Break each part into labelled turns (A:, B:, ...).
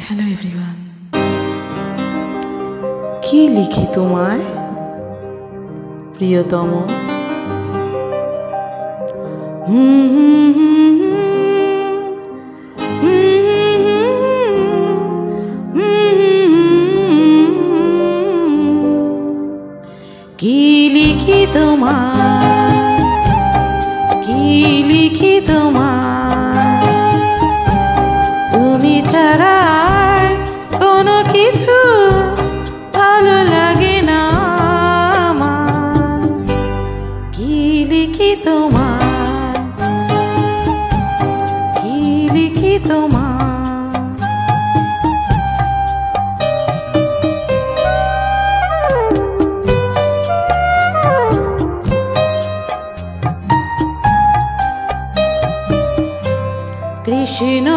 A: Hello everyone, কি লিখি তোমায় প্রিয়তম? কি লিখি তোমায়, কি লিখি তোমায়? তুমি ছাড়া কোনো কিছু ভালো লাগে না আমার। কি লিখি তোমায়, কি লিখি তোমায়? কৃষ্ণ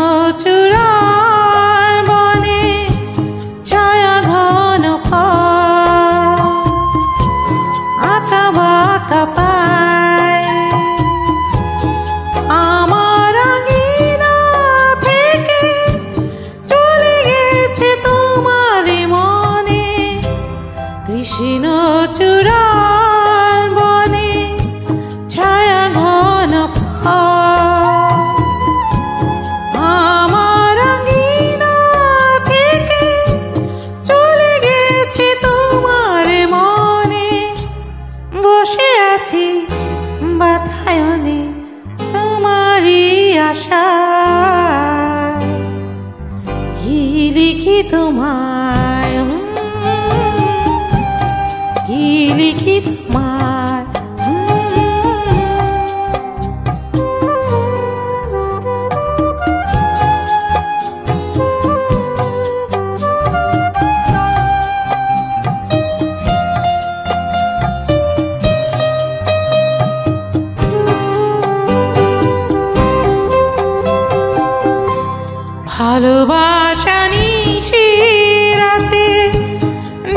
A: চূড়ার বনে ছায়া ঘন আঁকা বাঁকা পায় আমার আঙিনা থেকে চলে গেছে তোমার মনে। কৃষ্ণ চূড়ার বনে ছায়া ঘন বাতায়নে তোমারই আশা। কি লিখি তোমায়, কি লিখি তোমায়? ভালোবাসা নিশি রাতে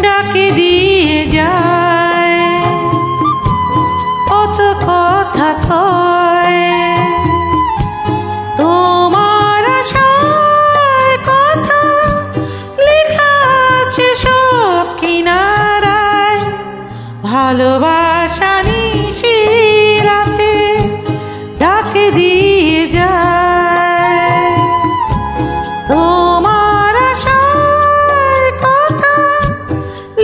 A: ডাকে দিয়ে যায়, কত কথা কয় তোমার আশায়, কথা লেখা আছে সব কিনারায়। ভালোবাসা নিশি রাতে ডাকে দিয়ে যায়, তোমার আশায় কথা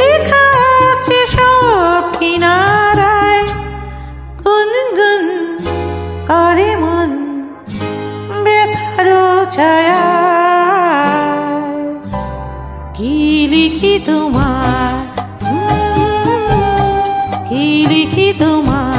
A: লেখা আছে সব কিনারায়। গুনগুন করে মন ব্যথার ছায়া। কি লিখি তোমায়, কি লিখি তোমায়?